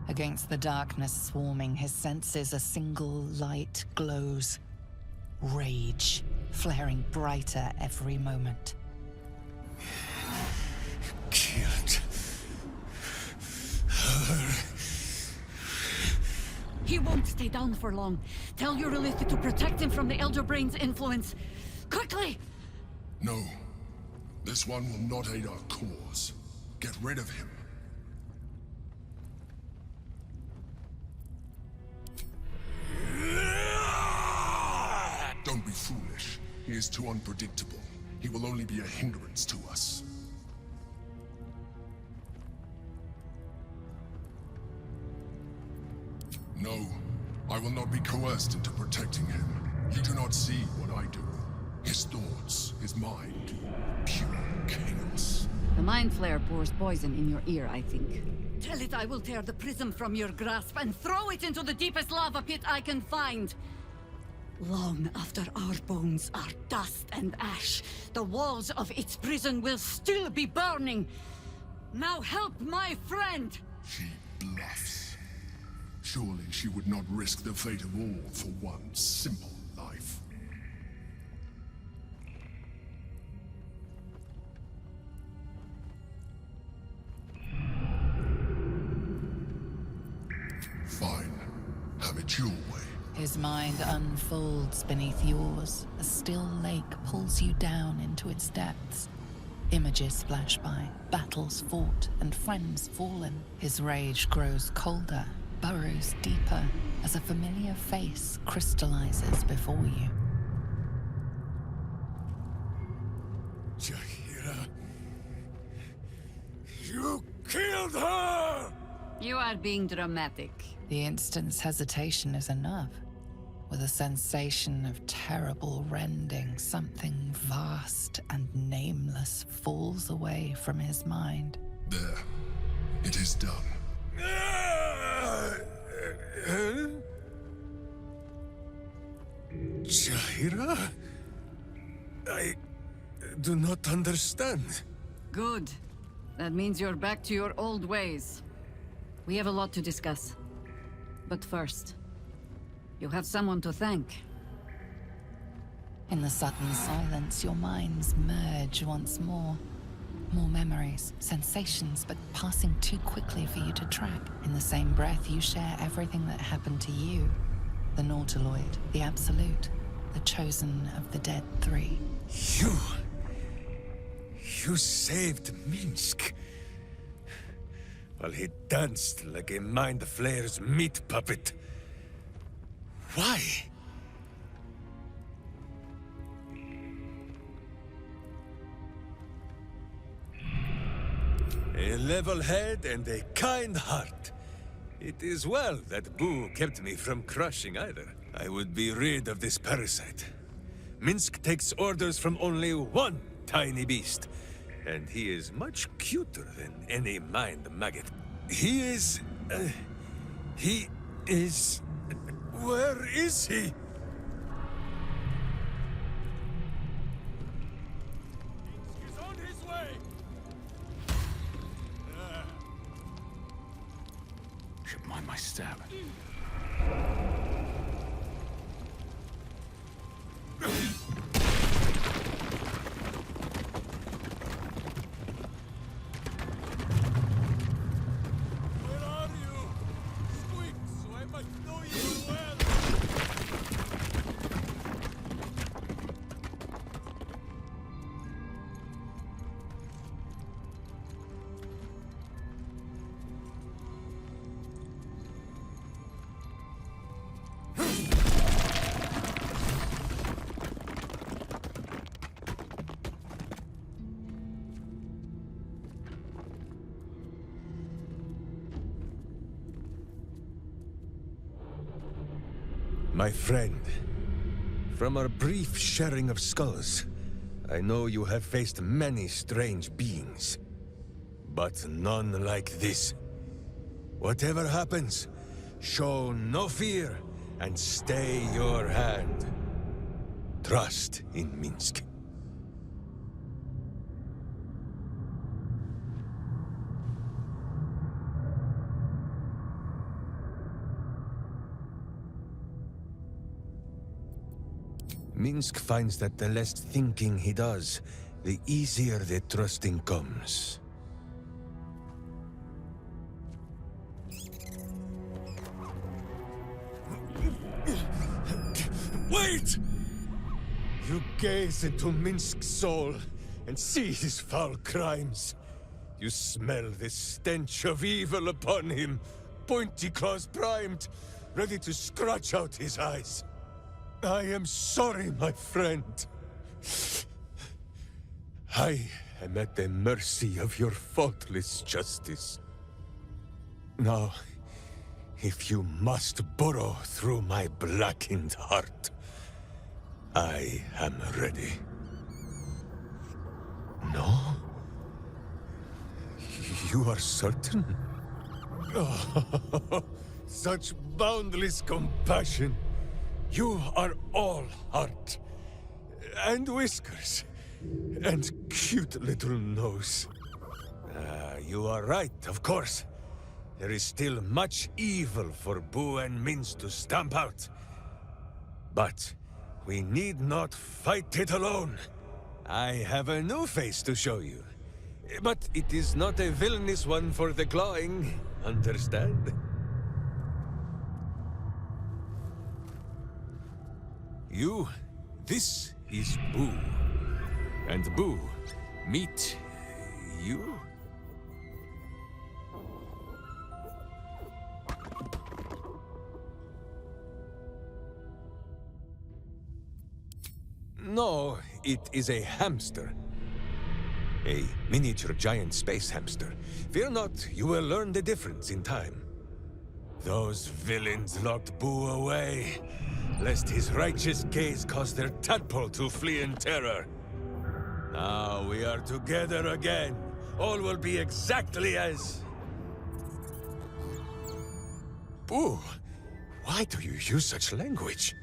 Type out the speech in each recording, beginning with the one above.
Against the darkness swarming, his senses a single light glows. Rage, flaring brighter every moment. Killed her. He won't stay down for long. Tell your Relith to protect him from the Elder Brain's influence. Quickly! No. This one will not aid our cause. Get rid of him. Don't be foolish. He is too unpredictable. He will only be a hindrance to us. No, I will not be coerced into protecting him. You do not see what I do. His thoughts, his mind, pure chaos. The Mind Flare pours poison in your ear, I think. Tell it I will tear the prism from your grasp and throw it into the deepest lava pit I can find. Long after our bones are dust and ash, the walls of its prison will still be burning. Now help my friend! She bluffs. Surely she would not risk the fate of all for one simple life. Fine. Have it your way. His mind unfolds beneath yours. A still lake pulls you down into its depths. Images splash by, battles fought, and friends fallen. His rage grows colder, burrows deeper, as a familiar face crystallizes before you. Jaheira, you killed her! You are being dramatic. The instant's hesitation is enough. With a sensation of terrible rending, something vast and nameless falls away from his mind. There. It is done. Jaheira? I do not understand. Good. That means you're back to your old ways. We have a lot to discuss. But first, you have someone to thank. In the sudden silence, your minds merge once more. More memories, sensations, but passing too quickly for you to track. In the same breath, you share everything that happened to you. The Nautiloid, the Absolute, the chosen of the dead three. You saved Minsk. While he danced like a Mind Flayer's meat puppet. Why? A level head and a kind heart. It is well that Boo kept me from crushing either. I would be rid of this parasite. Minsk takes orders from only one tiny beast, and he is much cuter than any mind maggot. He is... Where is he? He's on his way! Should mind my step. Where are you? Squeak, so I must know you well. My friend, from our brief sharing of skulls, I know you have faced many strange beings, but none like this. Whatever happens, show no fear and stay your hand. Trust in Minsk. Minsk finds that the less thinking he does, the easier the trusting comes. Wait! You gaze into Minsk's soul and see his foul crimes. You smell the stench of evil upon him, pointy claws primed, ready to scratch out his eyes. I am sorry, my friend. I am at the mercy of your faultless justice. Now, if you must burrow through my blackened heart, I am ready. No? You are certain? Oh, such boundless compassion. You are all heart. And whiskers. And cute little nose. You are right, of course. There is still much evil for Boo and Minsk to stamp out. But we need not fight it alone. I have a new face to show you. But it is not a villainous one for the clawing, understand? This is Boo. And Boo, meet you? No, it is a hamster. A miniature giant space hamster. Fear not, you will learn the difference in time. Those villains locked Boo away, lest his righteous gaze cause their tadpole to flee in terror. Now we are together again. All will be exactly as... Boo, why do you use such language?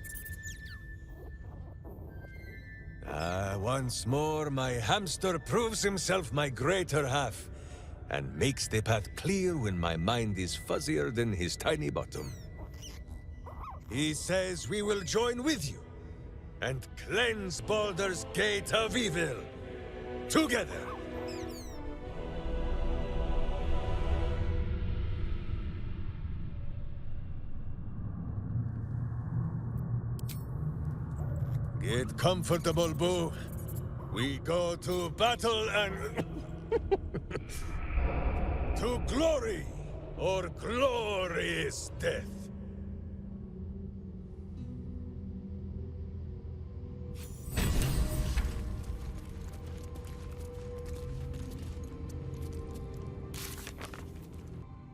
Once more, my hamster proves himself my greater half, and makes the path clear when my mind is fuzzier than his tiny bottom. He says we will join with you, and cleanse Baldur's gate of evil. Together! Get comfortable, Boo. We go to battle and... to glory, or glorious death.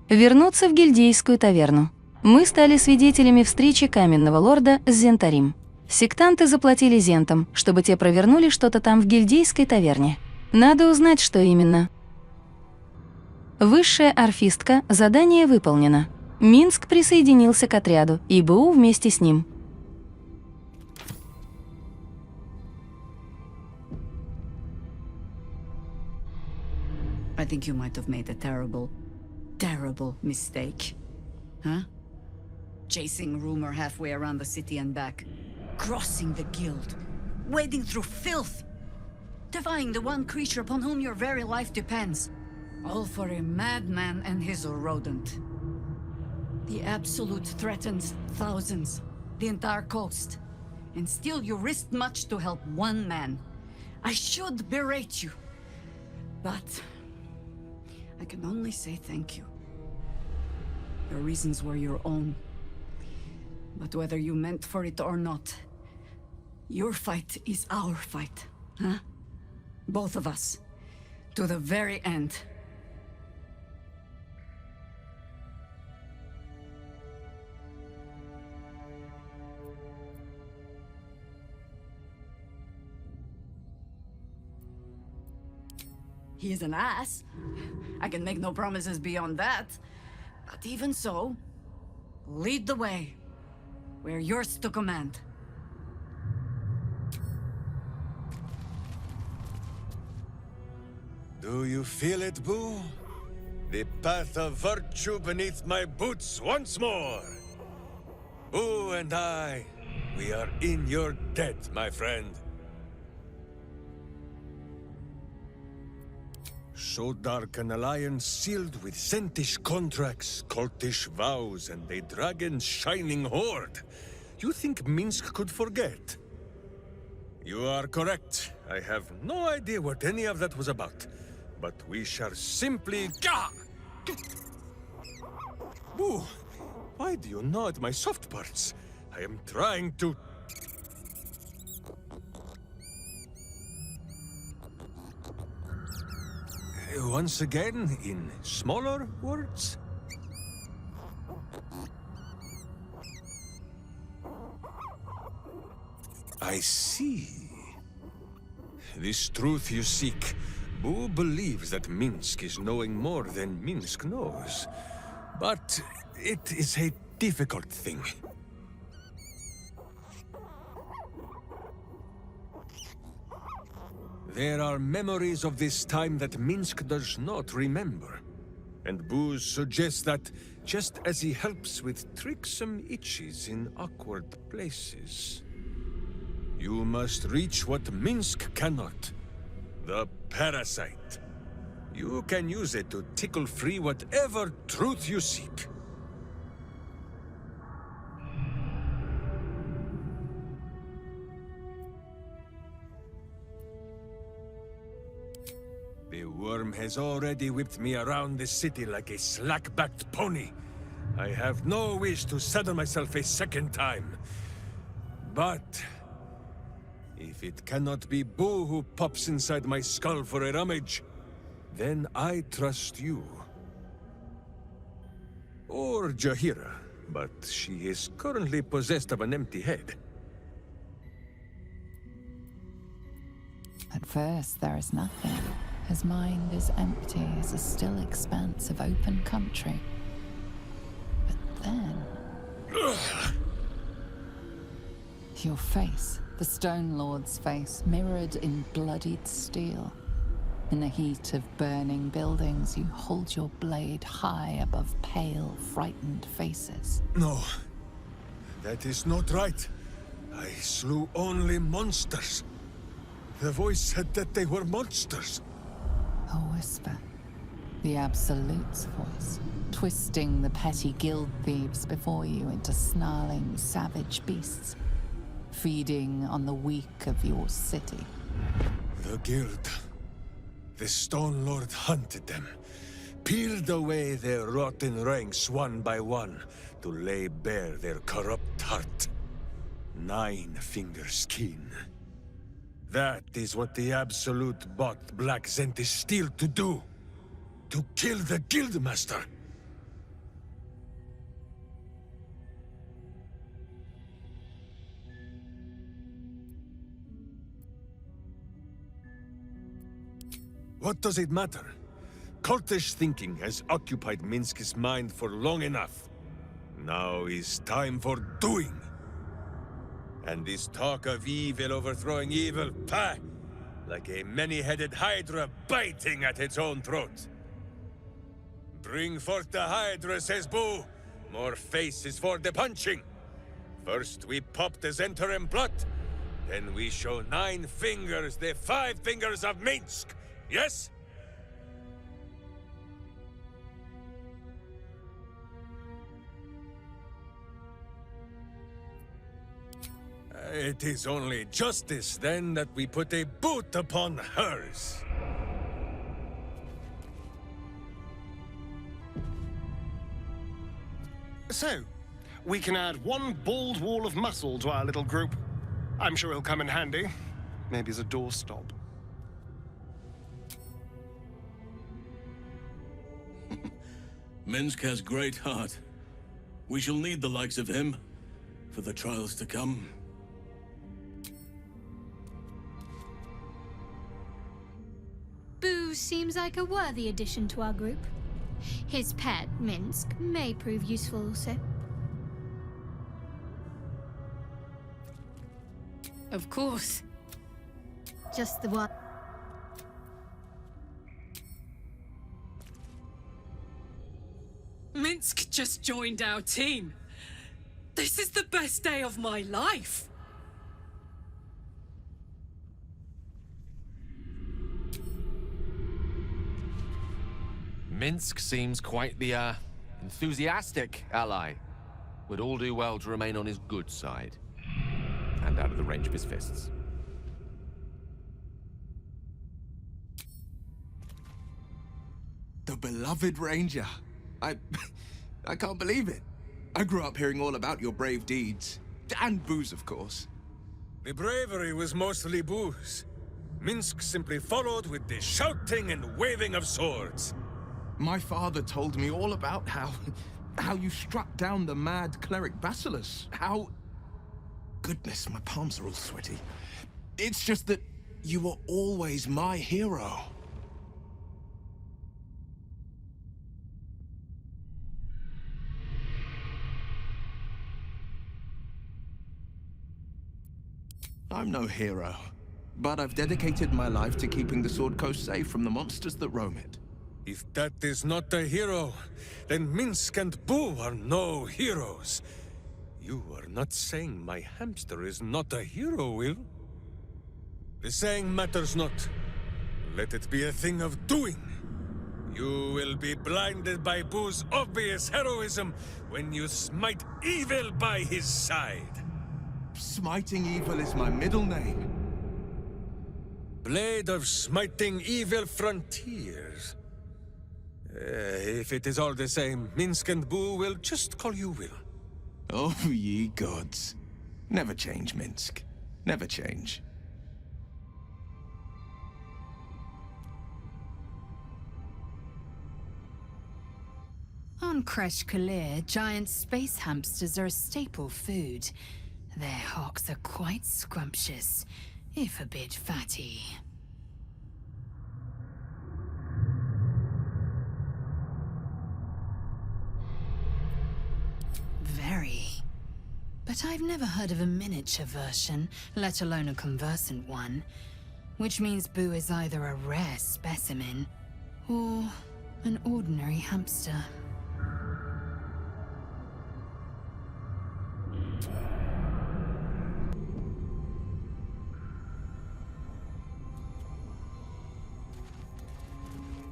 Вернуться в гильдейскую таверну. Мы стали свидетелями встречи каменного лорда с Зентарим. Сектанты заплатили зентам, чтобы те провернули что-то там в гильдейской таверне. Надо узнать, что именно. Высшая орфистка, задание выполнено. Минск присоединился к отряду, и БУ вместе с ним. I think you might have made a terrible mistake. Huh? Chasing rumor halfway around the city and back. Crossing the guild. Wading through filth. Defying the one creature upon whom your very life depends. All for a madman and his rodent. The Absolute threatens thousands. The entire coast. And still you risked much to help one man. I should berate you. But... I can only say thank you. Your reasons were your own. But whether you meant for it or not, your fight is our fight, huh? Both of us. To the very end. He is an ass. I can make no promises beyond that. But even so, lead the way. We're yours to command. Do you feel it, Boo? The path of virtue beneath my boots once more. Boo and I, we are in your debt, my friend. So dark an alliance sealed with Zentish contracts, cultish vows, and a dragon's shining horde. You think Minsk could forget? You are correct. I have no idea what any of that was about. But we shall simply... Gah! Boo! Why do you gnaw at my soft parts? I am trying to... Once again, in smaller words? I see. This truth you seek. Boo believes that Minsk is knowing more than Minsk knows. But it is a difficult thing. There are memories of this time that Minsk does not remember. And Boo suggests that, just as he helps with tricksome itches in awkward places, you must reach what Minsk cannot. The parasite. You can use it to tickle free whatever truth you seek. The worm has already whipped me around the city like a slack-backed pony. I have no wish to saddle myself a second time. But... if it cannot be Boo who pops inside my skull for a rummage, then I trust you. Or Jahira, but she is currently possessed of an empty head. At first, there is nothing. His mind is empty as a still expanse of open country. But then... your face, the Stone Lord's face, mirrored in bloodied steel. In the heat of burning buildings, you hold your blade high above pale, frightened faces. No, that is not right. I slew only monsters. The voice said that they were monsters. A whisper. The Absolute's voice, twisting the petty guild thieves before you into snarling, savage beasts, feeding on the weak of your city. The guild. The Stone Lord hunted them, peeled away their rotten ranks one by one to lay bare their corrupt heart. 9 fingers keen. That is what the Absolute bought Black Zentish Steel to do. To kill the Guildmaster. What does it matter? Cultish thinking has occupied Minsk's mind for long enough. Now is time for doing. And this talk of evil overthrowing evil, pah! Like a many-headed hydra biting at its own throat. Bring forth the hydra, says Boo. More faces for the punching. First we pop the Zentarim plot, then we show 9 fingers, the 5 fingers of Minsk. Yes? It is only justice, then, that we put a boot upon hers. So, we can add one bald wall of muscle to our little group. I'm sure he'll come in handy. Maybe as a doorstop. Minsk has great heart. We shall need the likes of him for the trials to come. Boo seems like a worthy addition to our group. His pet, Minsk, may prove useful also. Of course. Just the one. Minsk just joined our team. This is the best day of my life. Minsk seems quite the, enthusiastic ally. Would all do well to remain on his good side. And out of the range of his fists. The beloved Ranger. I can't believe it. I grew up hearing all about your brave deeds. And booze, of course. The bravery was mostly booze. Minsk simply followed with the shouting and waving of swords. My father told me all about how you struck down the mad cleric Basileus. How... Goodness, my palms are all sweaty. It's just that you were always my hero. I'm no hero, but I've dedicated my life to keeping the Sword Coast safe from the monsters that roam it. If that is not a hero, then Minsk and Boo are no heroes. You are not saying my hamster is not a hero, Will? The saying matters not. Let it be a thing of doing. You will be blinded by Boo's obvious heroism when you smite evil by his side. Smiting evil is my middle name. Blade of smiting evil frontiers. If it is all the same, Minsk and Boo will just call you Will. Oh, ye gods. Never change, Minsk. Never change. On Kresh Kalir, giant space hamsters are a staple food. Their hocks are quite scrumptious, if a bit fatty. Very. But I've never heard of a miniature version, let alone a conversant one. Which means Boo is either a rare specimen, or an ordinary hamster.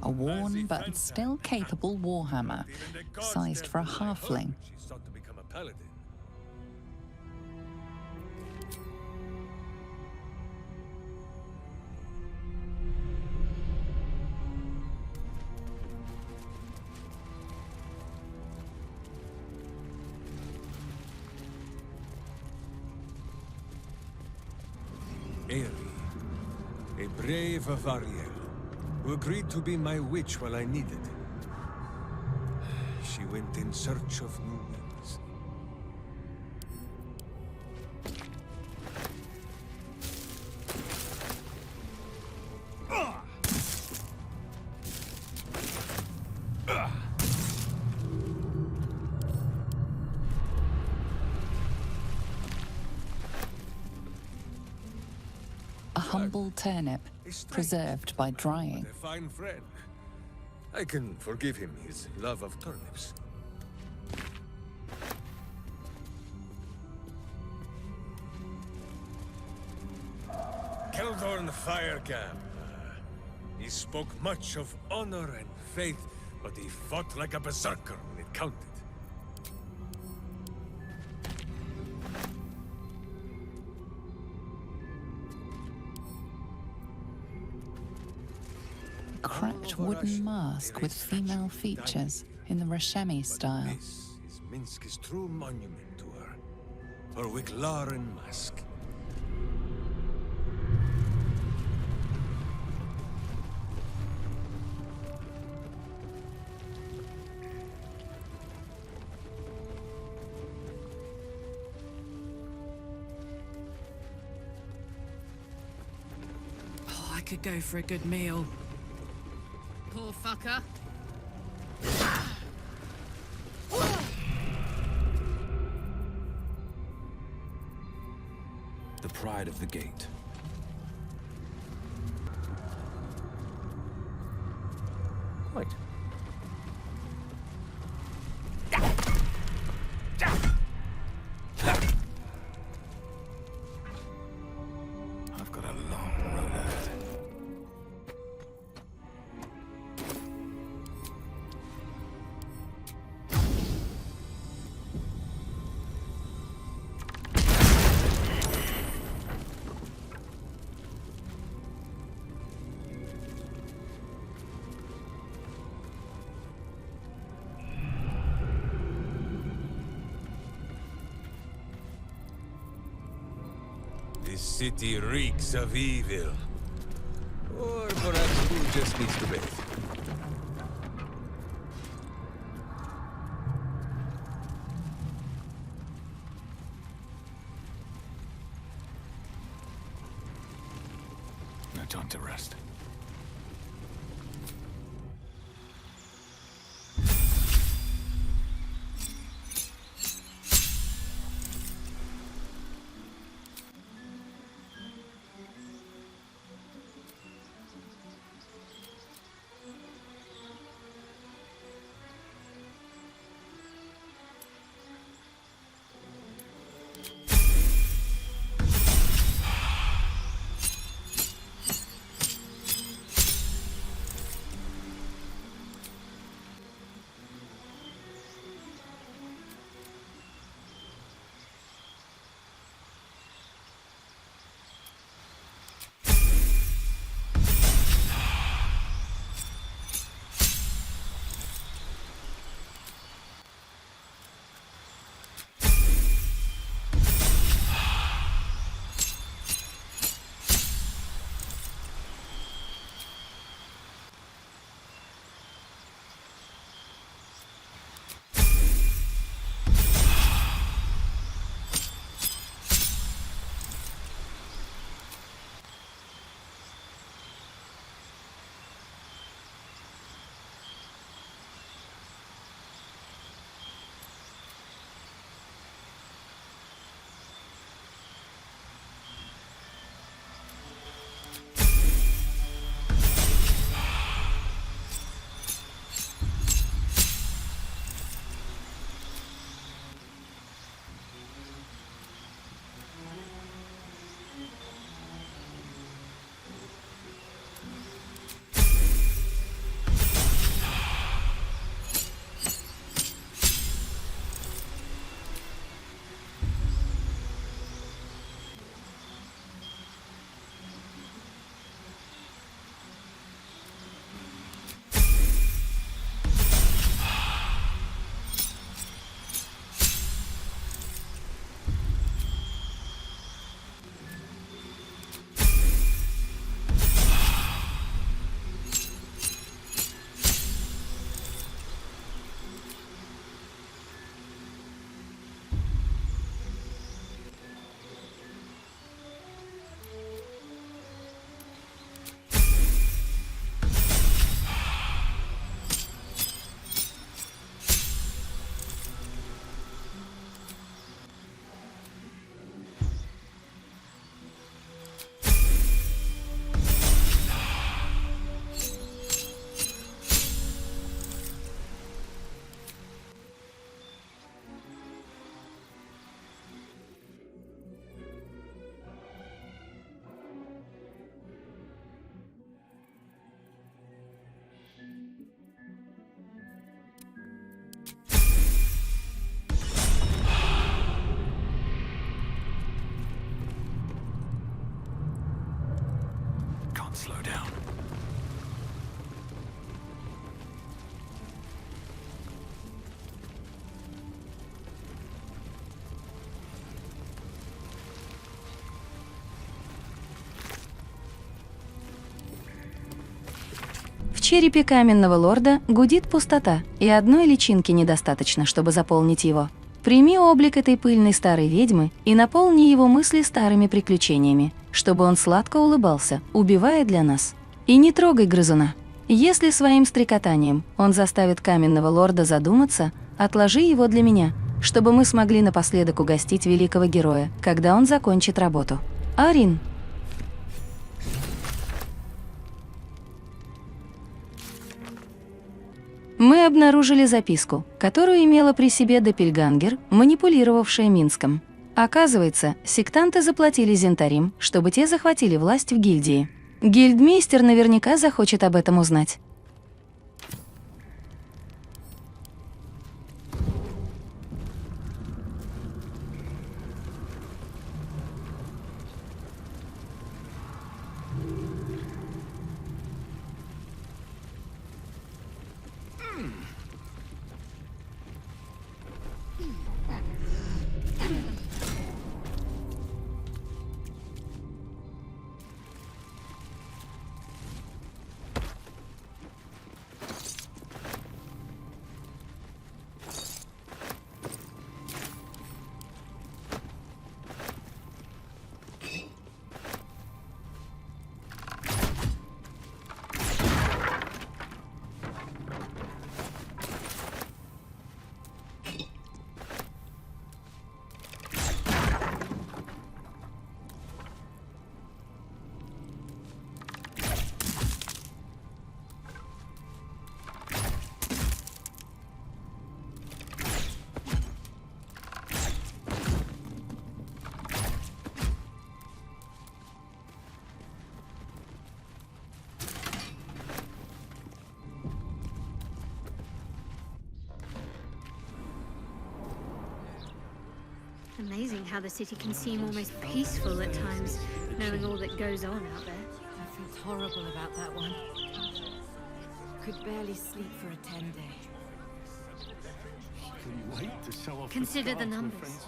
A worn but still capable warhammer, sized for a halfling. She's thought to become a paladin. Aerie, a brave Avariel, who agreed to be my witch while I needed. She went in search of new wings. A humble turnip, preserved by drying. A fine friend. I can forgive him his love of turnips. Keldorn Firegam. He spoke much of honor and faith, but he fought like a berserker when it counted. Cracked wooden mask with female features in the Rashemi style. This is Minsk's true monument to her Wiglaren mask. Oh, I could go for a good meal. Poor fucker. The pride of the gate. Right. This city reeks of evil. Or perhaps who just needs to bathe. No time to rest. Slow down. В черепе каменного лорда гудит пустота, и одной личинки недостаточно, чтобы заполнить его. Прими облик этой пыльной старой ведьмы и наполни его мысли старыми приключениями, чтобы он сладко улыбался, убивая для нас. И не трогай грызуна. Если своим стрекотанием он заставит каменного лорда задуматься, отложи его для меня, чтобы мы смогли напоследок угостить великого героя, когда он закончит работу. Арин. Мы обнаружили записку, которую имела при себе доппельгангер, манипулировавшая Минском. Оказывается, сектанты заплатили Зентарим, чтобы те захватили власть в гильдии. Гильдмейстер наверняка захочет об этом узнать. Amazing how the city can seem almost peaceful at times, knowing all that goes on out there. I felt horrible about that one. Could barely sleep for a 10-day. Consider the numbers.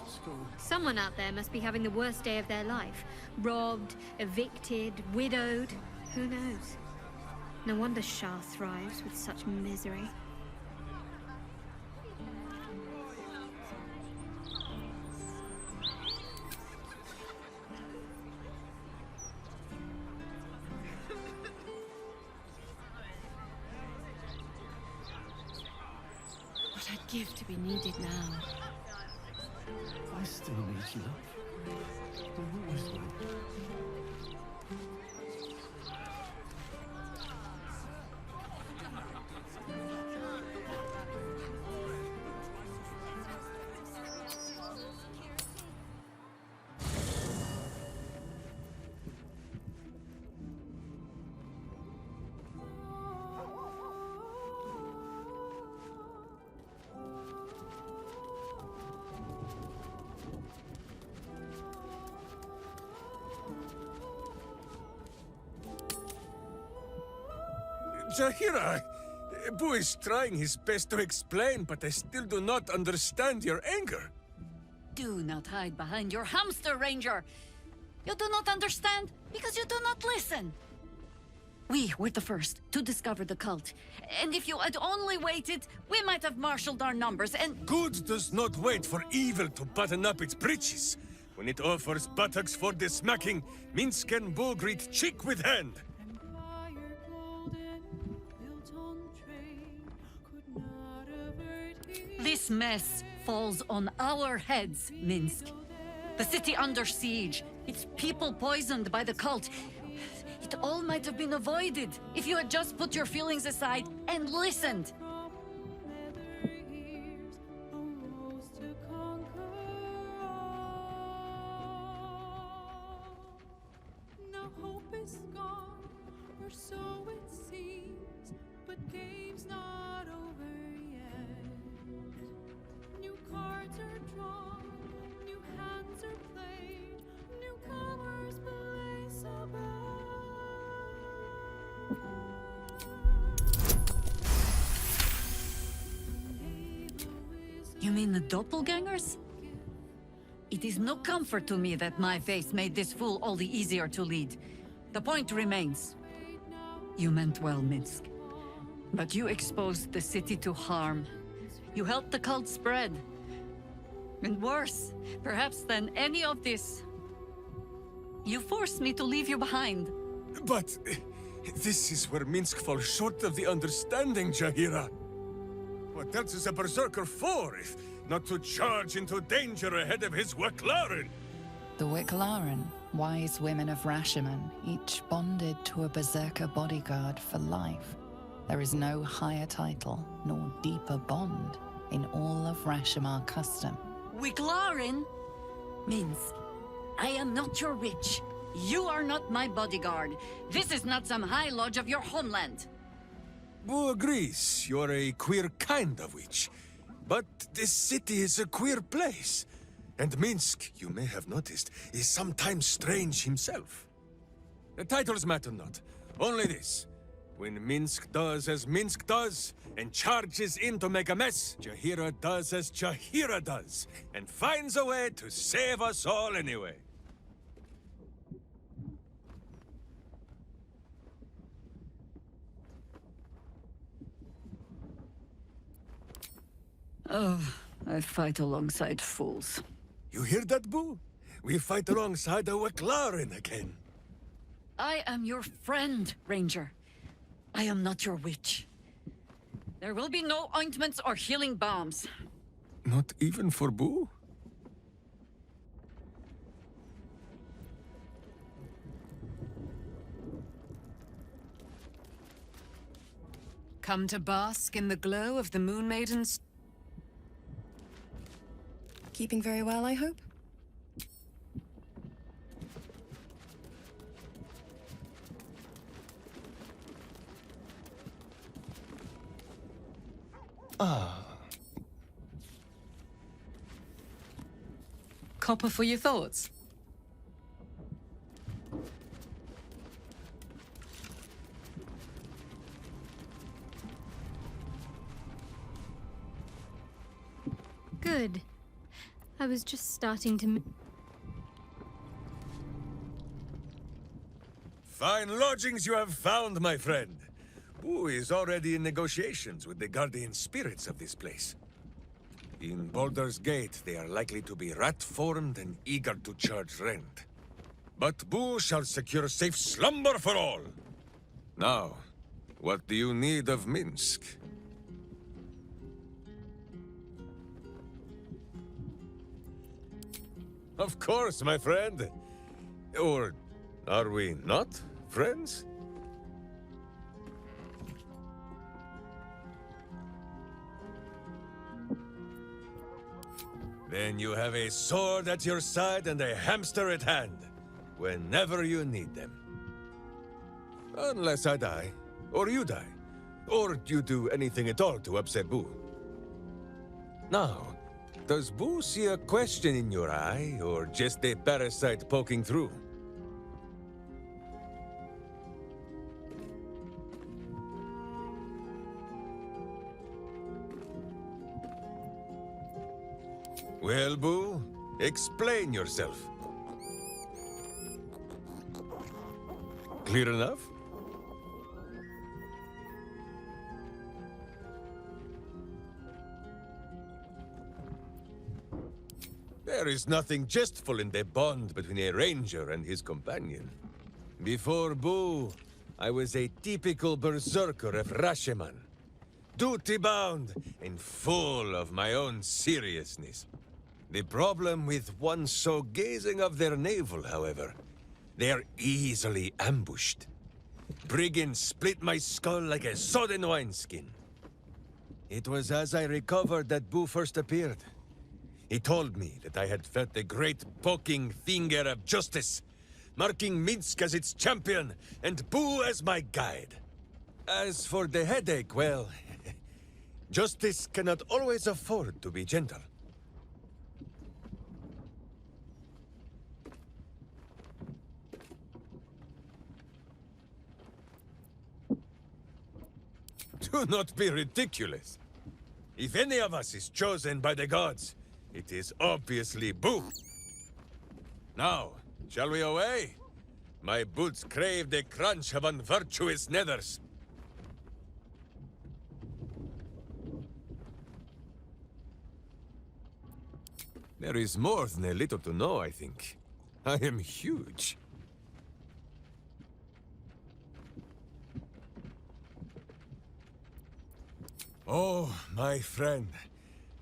Someone out there must be having the worst day of their life. Robbed, evicted, widowed. Who knows? No wonder Shah thrives with such misery. What I'd give to be needed now. I still need you, love. I always will. Jaheira! Boo is trying his best to explain, but I still do not understand your anger. Do not hide behind your hamster, Ranger. You do not understand because you do not listen. We were the first to discover the cult. And if you had only waited, we might have marshaled our numbers and... Good does not wait for evil to button up its breeches. When it offers buttocks for the smacking, Minsk and Boo greet cheek with hand. This mess falls on our heads, Minsk. The city under siege, its people poisoned by the cult. It all might have been avoided if you had just put your feelings aside and listened. Now hope is gone, or so it seems, but game's not over yet. New cards are drawn, new hands are played, newcomers place above. You mean the doppelgangers? It is no comfort to me that my face made this fool all the easier to lead. The point remains. You meant well, Minsk. But you exposed the city to harm. You helped the cult spread. And worse, perhaps than any of this, you forced me to leave you behind. But this is where Minsk falls short of the understanding, Jaheira. What else is a berserker for, if not to charge into danger ahead of his Waclaren? The Waclaren, wise women of Rashomon, each bonded to a berserker bodyguard for life. There is no higher title nor deeper bond in all of Rashomon custom. Waclaren? Minsk, I am not your witch. You are not my bodyguard. This is not some high lodge of your homeland. Boo agrees you're a queer kind of witch. But this city is a queer place. And Minsk, you may have noticed, is sometimes strange himself. The titles matter not. Only this. When Minsk does as Minsk does, and charges in to make a mess, Jaheira does as Jaheira does, and finds a way to save us all anyway. Oh, I fight alongside fools. You hear that, Boo? We fight alongside a Waclaren again. I am your friend, Ranger. I am not your witch. There will be no ointments or healing balms. Not even for Boo? Come to bask in the glow of the Moon Maiden's... Keeping very well, I hope? Copper for your thoughts. Good. I was just starting to... Fine lodgings you have found, my friend. Boo is already in negotiations with the guardian spirits of this place. In Baldur's Gate, they are likely to be rat-formed and eager to charge rent. But Boo shall secure safe slumber for all. Now, what do you need of Minsk? Of course, my friend. Or are we not friends? Then you have a sword at your side and a hamster at hand, whenever you need them. Unless I die, or you die, or you do anything at all to upset Boo. Now, does Boo see a question in your eye, or just a parasite poking through? Well, Boo, explain yourself. Clear enough? There is nothing jestful in the bond between a ranger and his companion. Before Boo, I was a typical berserker of Rashomon. Duty-bound and full of my own seriousness. The problem with one so gazing of their navel, however, they are easily ambushed. Brigands split my skull like a sodden wineskin. It was as I recovered that Boo first appeared. He told me that I had felt the great poking finger of justice, marking Minsk as its champion and Boo as my guide. As for the headache, well, justice cannot always afford to be gentle. Do not be ridiculous. If any of us is chosen by the gods, it is obviously Boo. Now, shall we away? My boots crave the crunch of unvirtuous nethers. There is more than a little to know, I think. I am huge. Oh, my friend.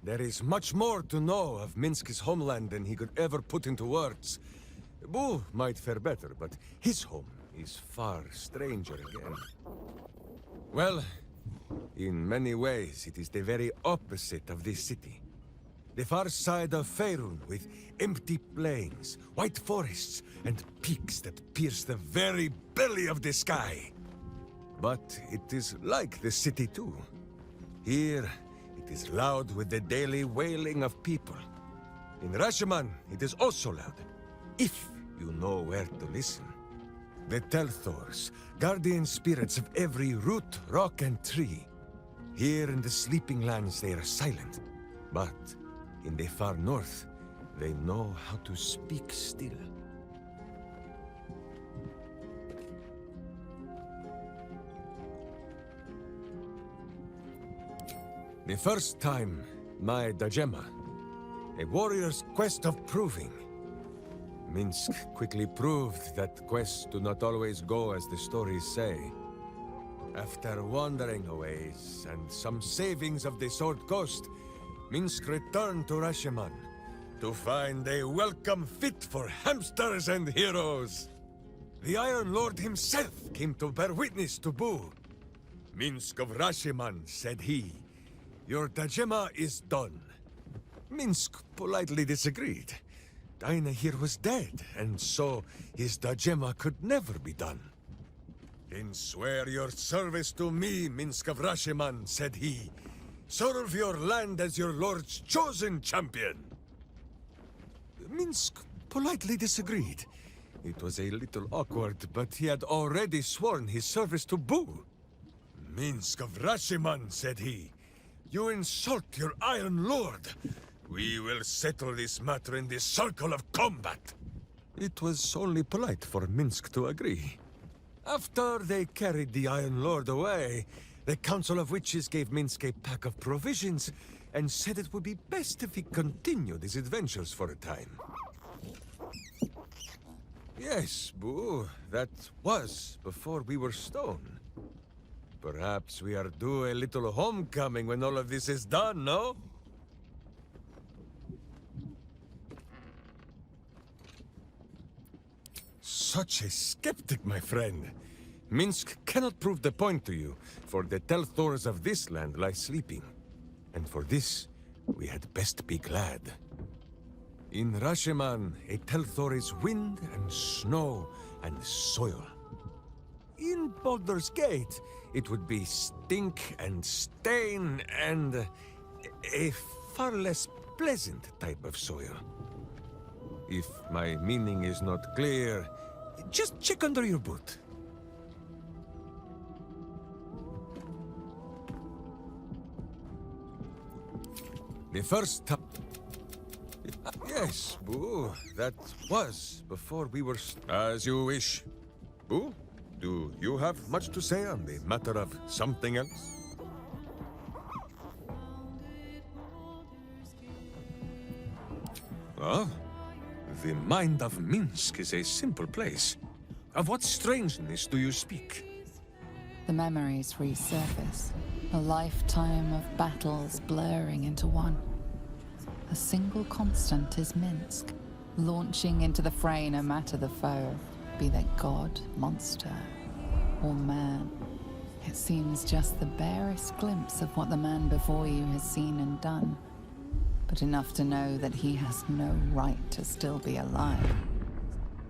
There is much more to know of Minsk's homeland than he could ever put into words. Boo might fare better, but his home is far stranger again. Well, in many ways, it is the very opposite of this city. The far side of Faerun, with empty plains, white forests, and peaks that pierce the very belly of the sky. But it is like the city too. Here, it is loud with the daily wailing of people. In Rashomon, it is also loud, if you know where to listen. The Telthors, guardian spirits of every root, rock, and tree. Here in the sleeping lands they are silent, but in the far north, they know how to speak still. The first time, my Dajema, a warrior's quest of proving. Minsk quickly proved that quests do not always go as the stories say. After wandering a ways and some savings of the Sword Coast, Minsk returned to Rashomon to find a welcome fit for hamsters and heroes. The Iron Lord himself came to bear witness to Boo. Minsk of Rashomon, said he, your Dajema is done. Minsk politely disagreed. Dinah here was dead, and so his Dajema could never be done. Then swear your service to me, Minsk of Rashomon, said he. Serve your land as your lord's chosen champion. Minsk politely disagreed. It was a little awkward, but he had already sworn his service to Boo. Minsk of Rashiman, said he. You insult your Iron Lord. We will settle this matter in the circle of combat. It was only polite for Minsk to agree. After they carried the Iron Lord away, the Council of Witches gave Minsk a pack of provisions and said it would be best if he continued his adventures for a time. Yes, Boo, that was before we were stone. Perhaps we are due a little homecoming when all of this is done, no? Such a skeptic, my friend. Minsk cannot prove the point to you, for the Telthors of this land lie sleeping. And for this, we had best be glad. In Rashiman, a Telthor is wind and snow and soil. In Baldur's Gate, it would be stink and stain and a far less pleasant type of soil. If my meaning is not clear, just check under your boot. The first time... Yes, Boo, that was before we were... As you wish. Boo, do you have much to say on the matter of something else? Well, the mind of Minsk is a simple place. Of what strangeness do you speak? The memories resurface, a lifetime of battles blurring into one. A single constant is Minsk, launching into the fray no matter the foe, be they god, monster, or man. It seems just the barest glimpse of what the man before you has seen and done, but enough to know that he has no right to still be alive.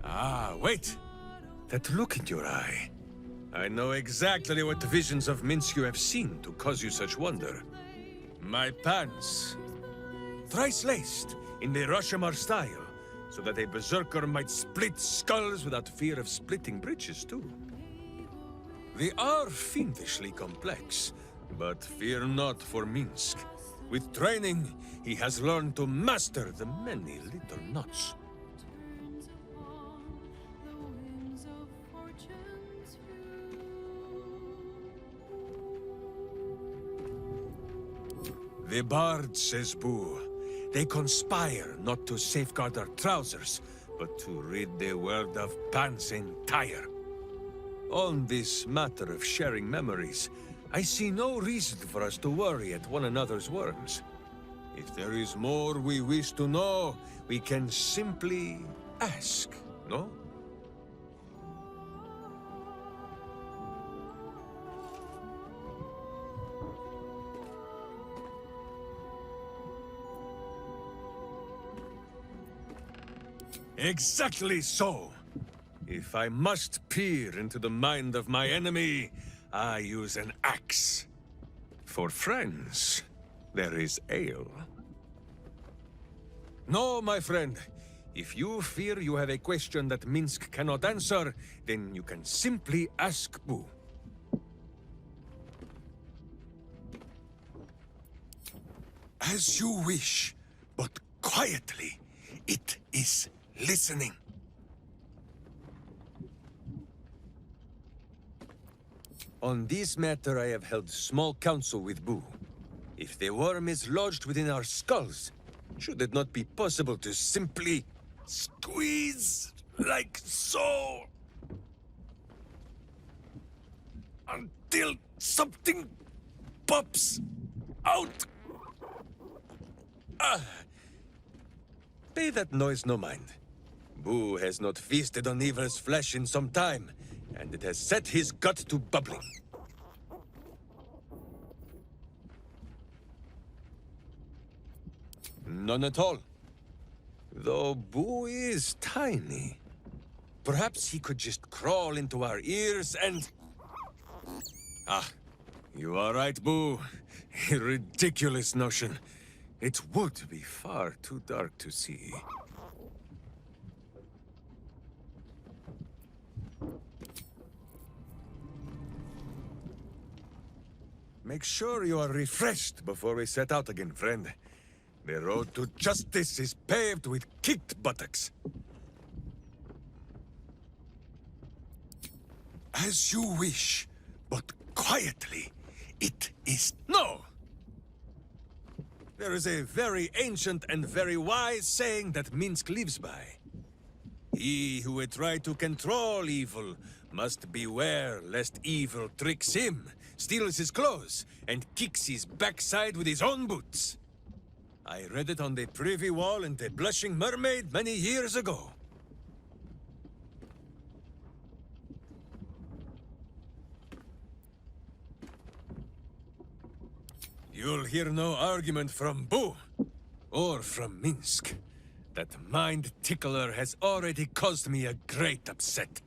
Ah, wait! That look in your eye. I know exactly what visions of Minsk you have seen to cause you such wonder. My pants. Thrice laced, in the Rashomar style, so that a berserker might split skulls without fear of splitting britches too. They are fiendishly complex, but fear not for Minsk. With training, he has learned to master the many little knots. The bard, says Boo. They conspire not to safeguard our trousers, but to rid the world of pants entire. On this matter of sharing memories, I see no reason for us to worry at one another's worms. If there is more we wish to know, we can simply ask, no? Exactly so! If I must peer into the mind of my enemy, I use an axe. For friends, there is ale. No, my friend. If you fear you have a question that Minsk cannot answer, then you can simply ask Boo. As you wish, but quietly. It is listening. On this matter I have held small council with Boo. If the worm is lodged within our skulls, should it not be possible to simply squeeze like so? Until something pops out. Pay that noise no mind. Boo has not feasted on evil's flesh in some time, and it has set his gut to bubbling. None at all. Though Boo is tiny. Perhaps he could just crawl into our ears and... Ah, you are right, Boo. A ridiculous notion. It would be far too dark to see. Make sure you are refreshed before we set out again, friend. The road to justice is paved with kicked buttocks. As you wish, but quietly. It is... No! There is a very ancient and very wise saying that Minsk lives by. He who would try to control evil must beware lest evil tricks him, steals his clothes, and kicks his backside with his own boots. I read it on the privy wall in the Blushing Mermaid many years ago. You'll hear no argument from Boo, or from Minsk. That mind tickler has already caused me a great upset.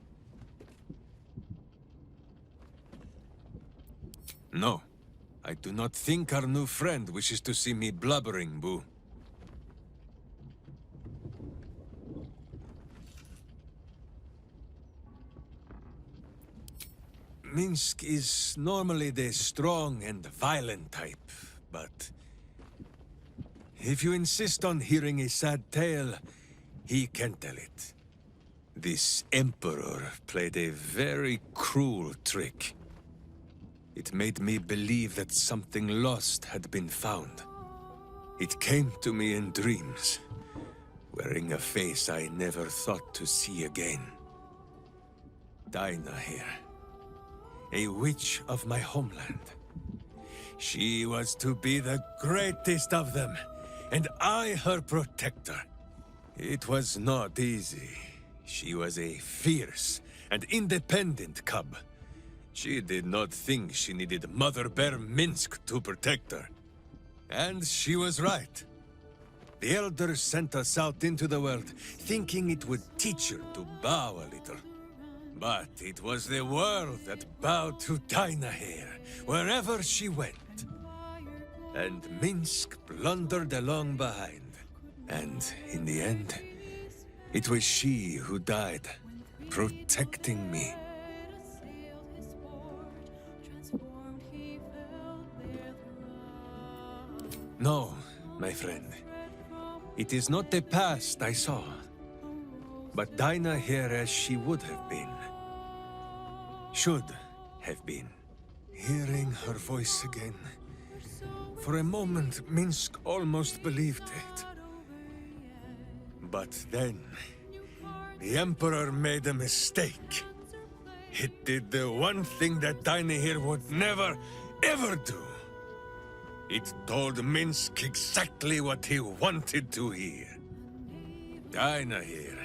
No, I do not think our new friend wishes to see me blubbering, Boo. Minsk is normally the strong and violent type, but if you insist on hearing a sad tale, he can tell it. This Emperor played a very cruel trick. It made me believe that something lost had been found. It came to me in dreams, wearing a face I never thought to see again. Dinah here, a witch of my homeland. She was to be the greatest of them, and I her protector. It was not easy. She was a fierce and independent cub. She did not think she needed Mother Bear Minsk to protect her. And she was right. The elders sent us out into the world, thinking it would teach her to bow a little. But it was the world that bowed to Dinah here, wherever she went. And Minsk blundered along behind. And in the end, it was she who died, protecting me. No, my friend. It is not the past I saw, but Dinah here as she would have been. Should have been. Hearing her voice again. For a moment, Minsk almost believed it. But then, the Emperor made a mistake. It did the one thing that Dinah here would never, ever do. It told Minsk exactly what he wanted to hear. Dinah here.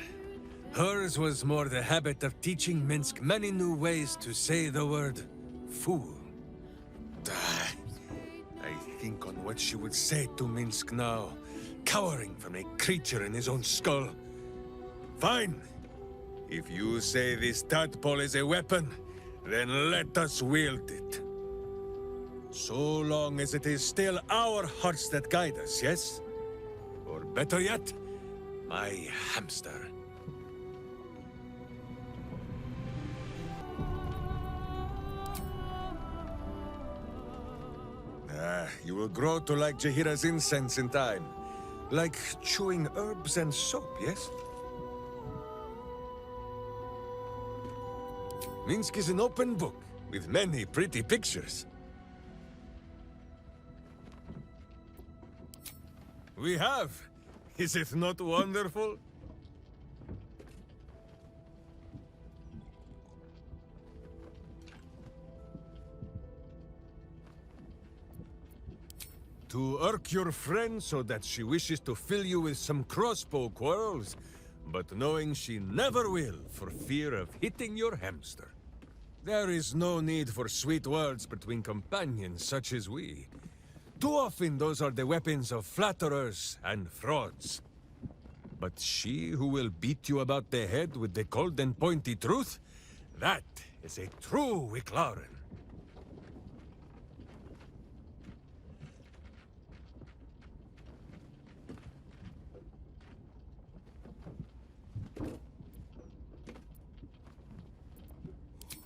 Hers was more the habit of teaching Minsk many new ways to say the word fool. I think on what she would say to Minsk now, cowering from a creature in his own skull. Fine. If you say this tadpole is a weapon, then let us wield it. So long as it is still our hearts that guide us, yes? Or better yet, my hamster. You will grow to like Jahira's incense in time. Like chewing herbs and soap, yes? Minsk is an open book, with many pretty pictures. We have. Is it not wonderful? To irk your friend so that she wishes to fill you with some crossbow quarrels, but knowing she never will for fear of hitting your hamster. There is no need for sweet words between companions such as we. Too often those are the weapons of flatterers and frauds. But she who will beat you about the head with the cold and pointy truth, that is a true Wicklaren.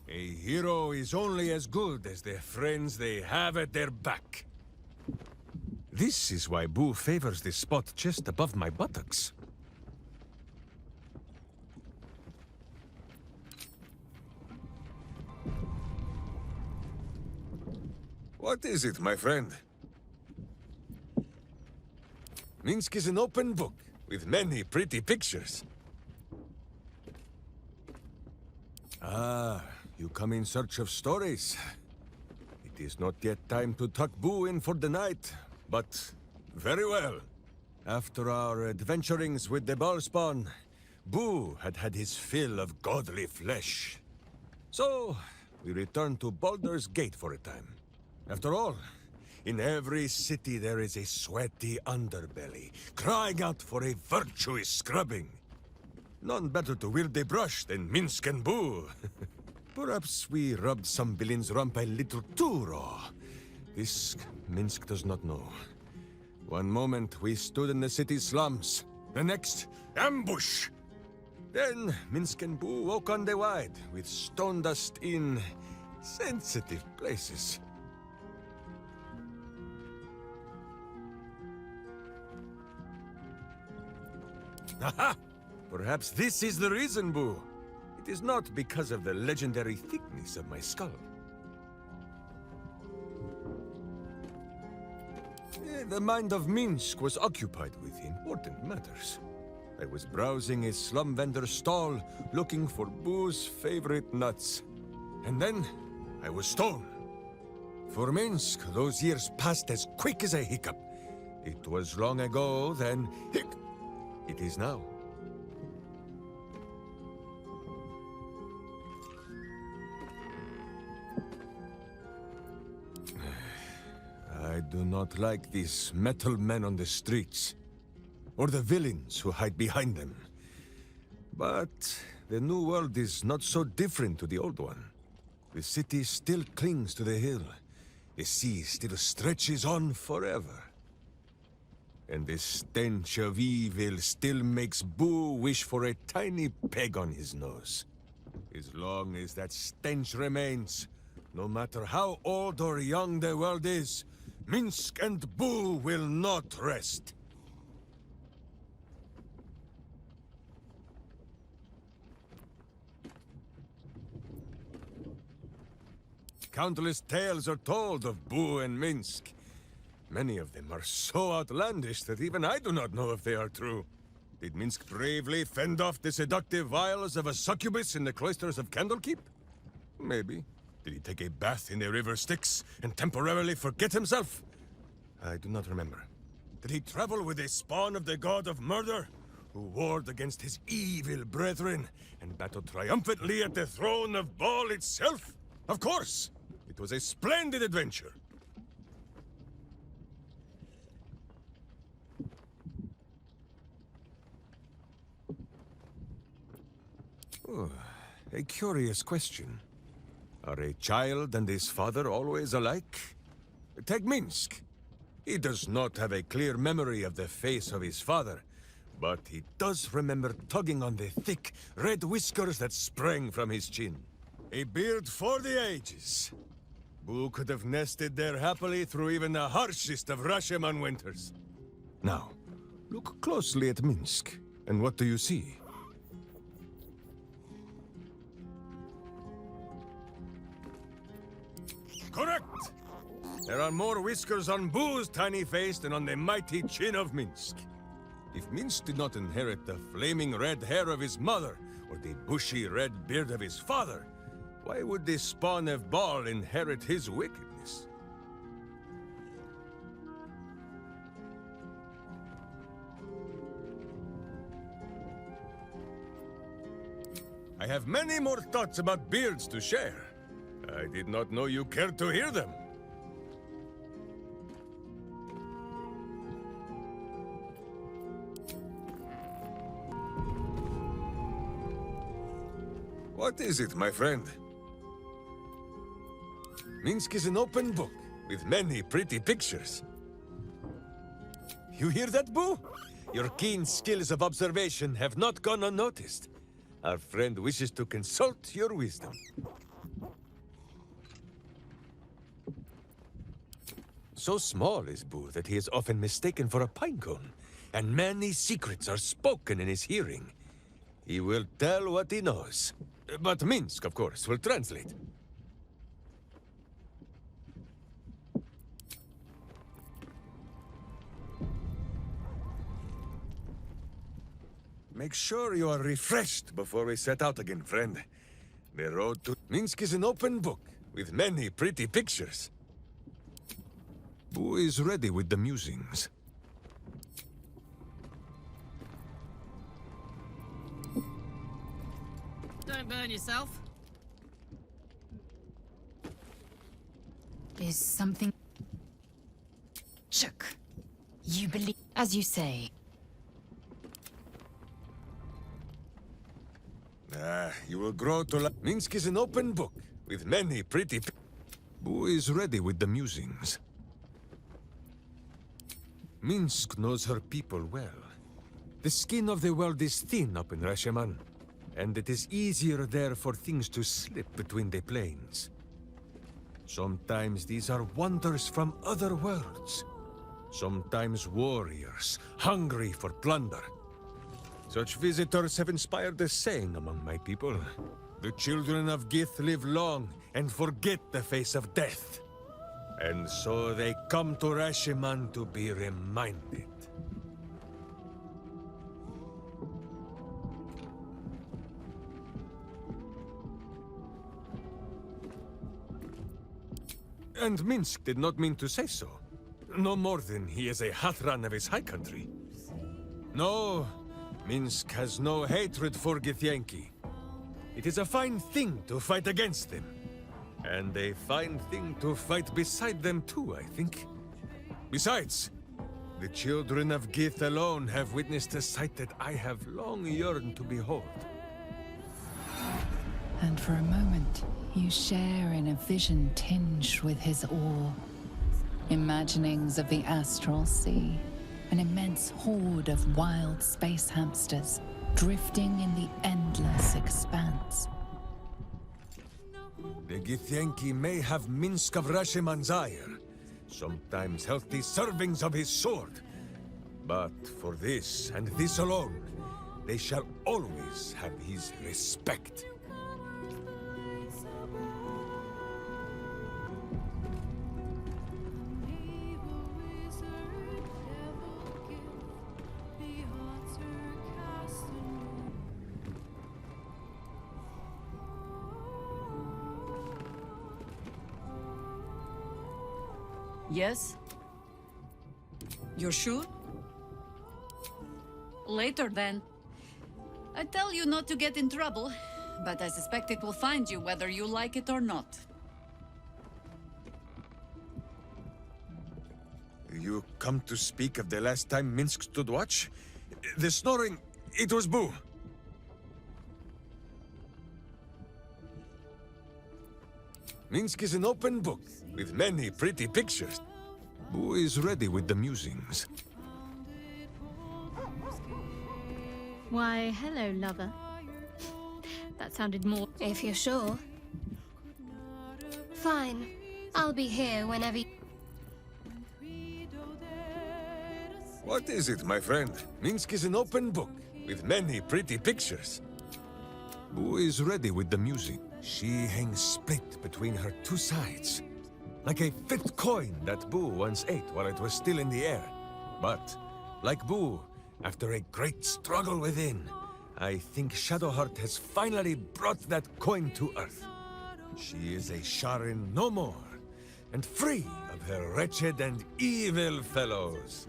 A hero is only as good as the friends they have at their back. This is why Boo favors this spot just above my buttocks. What is it, my friend? Minsk is an open book, with many pretty pictures. Ah, you come in search of stories. It is not yet time to tuck Boo in for the night, but very well. After our adventurings with the Ballspawn, Boo had had his fill of godly flesh. So, we returned to Baldur's Gate for a time. After all, in every city there is a sweaty underbelly, crying out for a virtuous scrubbing. None better to wield a brush than Minsk and Boo. Perhaps we rubbed some villain's rump a little too raw. This Minsk does not know. One moment we stood in the city slums, the next, ambush! Then Minsk and Boo woke on the wide, with stone dust in sensitive places. Aha! Perhaps this is the reason, Boo. It is not because of the legendary thickness of my skull. The mind of Minsk was occupied with important matters. I was browsing a slum vendor's stall, looking for Boo's favorite nuts. And then, I was stoned. For Minsk, those years passed as quick as a hiccup. It was long ago, then it is now. I do not like these metal men on the streets, or the villains who hide behind them. But the new world is not so different to the old one. The city still clings to the hill. The sea still stretches on forever. And the stench of evil still makes Boo wish for a tiny peg on his nose. As long as that stench remains, no matter how old or young the world is, Minsk and Boo will not rest. Countless tales are told of Boo and Minsk. Many of them are so outlandish that even I do not know if they are true. Did Minsk bravely fend off the seductive vials of a succubus in the cloisters of Candlekeep? Maybe. Did he take a bath in the river Styx and temporarily forget himself? I do not remember. Did he travel with a spawn of the god of murder, who warred against his evil brethren and battled triumphantly at the throne of Baal itself? Of course! It was a splendid adventure. Oh, a curious question. Are a child and his father always alike? Take Minsk. He does not have a clear memory of the face of his father, but he does remember tugging on the thick, red whiskers that sprang from his chin. A beard for the ages. Boo could have nested there happily through even the harshest of Rashomon winters. Now, look closely at Minsk, and what do you see? Correct! There are more whiskers on Boo's tiny face than on the mighty chin of Minsk. If Minsk did not inherit the flaming red hair of his mother, or the bushy red beard of his father, why would the spawn of Baal inherit his wickedness? I have many more thoughts about beards to share. I did not know you cared to hear them. What is it, my friend? Minsk is an open book, with many pretty pictures. You hear that, Boo? Your keen skills of observation have not gone unnoticed. Our friend wishes to consult your wisdom. So small is Boo that he is often mistaken for a pinecone, and many secrets are spoken in his hearing. He will tell what he knows. But Minsk, of course, will translate. Make sure you are refreshed before we set out again, friend. The road to Minsk is an open book, with many pretty pictures. Boo is ready with the musings. Don't burn yourself. Is something... Chuck. You believe... As you say. You will grow to like... Minsk is an open book, with many pretty... Boo is ready with the musings. Minsk knows her people well. The skin of the world is thin up in Rasheman, and it is easier there for things to slip between the planes. Sometimes these are wonders from other worlds. Sometimes warriors, hungry for plunder. Such visitors have inspired a saying among my people. The children of Gith live long and forget the face of death. And so they come to Rasheman to be reminded. And Minsk did not mean to say so. No more than he is a Hathran of his high country. No, Minsk has no hatred for Githyanki. It is a fine thing to fight against them. And a fine thing to fight beside them too, I think. Besides, the children of Gith alone have witnessed a sight that I have long yearned to behold. And for a moment, you share in a vision tinged with his awe. Imaginings of the astral sea, an immense horde of wild space hamsters drifting in the endless expanse. The Githyanki may have Minsk of Rasheman's ire, sometimes healthy servings of his sword. But for this, and this alone, they shall always have his respect. Yes? You're sure? Later, then. I tell you not to get in trouble, but I suspect it will find you whether you like it or not. You come to speak of the last time Minsk stood watch? The snoring, it was Boo. Minsk is an open book, with many pretty pictures. Boo is ready with the musings. Why, hello, lover. That sounded more... If you're sure. Fine. I'll be here whenever you... What is it, my friend? Minsk is an open book, with many pretty pictures. Boo is ready with the music. She hangs split between her two sides, like a flipped coin that Boo once ate while it was still in the air. But, like Boo, after a great struggle within, I think Shadowheart has finally brought that coin to Earth. She is a Sharin no more, and free of her wretched and evil fellows.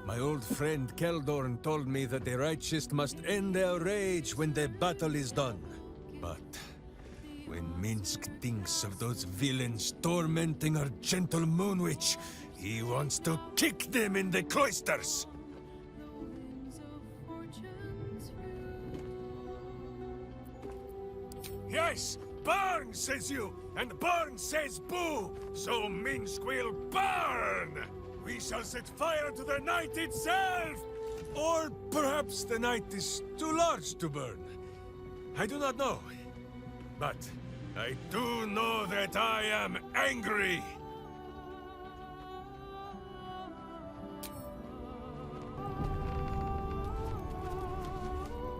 My old friend Keldorn told me that the righteous must end their rage when the battle is done. But when Minsk thinks of those villains tormenting our gentle Moon Witch, he wants to kick them in the cloisters. Yes, burn, says you, and burn, says Boo, so Minsk will burn! We shall set fire to the night itself! Or perhaps the night is too large to burn. I do not know. But I do know that I am angry.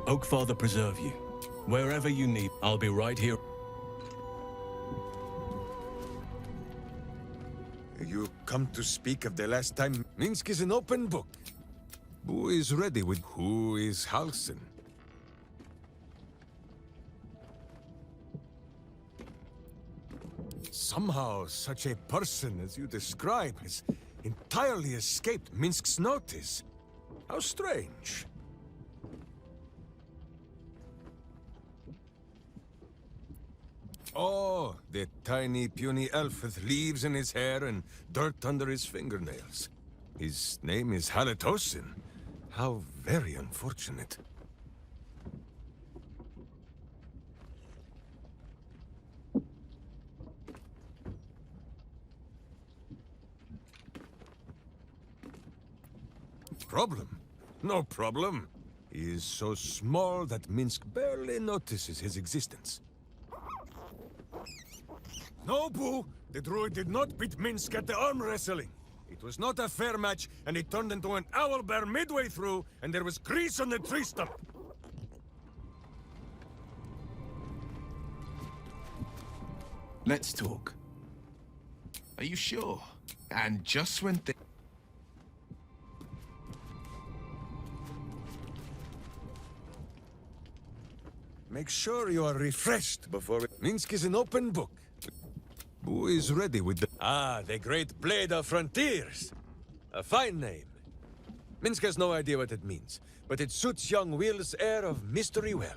Oakfather preserve you. Wherever you need, I'll be right here. You come to speak of the last time. Minsk is an open book. Who is ready with who is Halsen? Somehow, such a person as you describe has entirely escaped Minsk's notice. How strange. Oh, the tiny, puny elf with leaves in his hair and dirt under his fingernails. His name is Haletosin. How very unfortunate. Problem? No problem. He is so small that Minsk barely notices his existence. No, Boo! The druid did not beat Minsk at the arm wrestling. It was not a fair match, and he turned into an owlbear midway through, and there was grease on the tree stump. Let's talk. Are you sure? And just when Make sure you are refreshed before... Minsk is an open book. Who is ready with the... Ah, the Great Blade of Frontiers. A fine name. Minsk has no idea what it means, but it suits young Will's air of mystery well.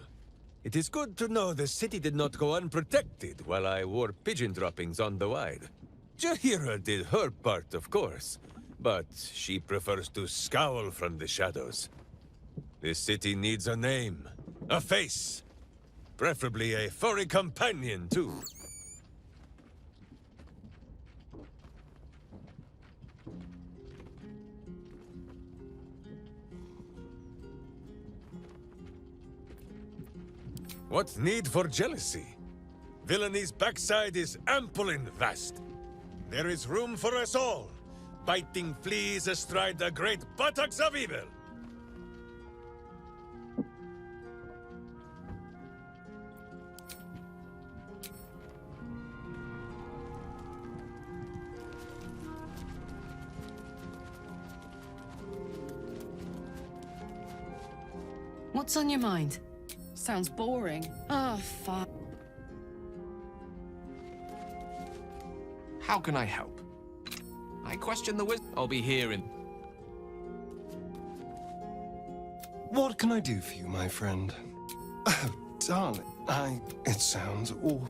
It is good to know the city did not go unprotected while I wore pigeon droppings on the wide. Jahira did her part, of course, but she prefers to scowl from the shadows. This city needs a name, a face, preferably a furry companion, too. What need for jealousy? Villainy backside is ample and vast. There is room for us all, biting fleas astride the great buttocks of evil. What's on your mind? Sounds boring. Oh, fine. How can I help? I question the wisdom. I'll be here in... What can I do for you, my friend? Oh, darling, it sounds awful.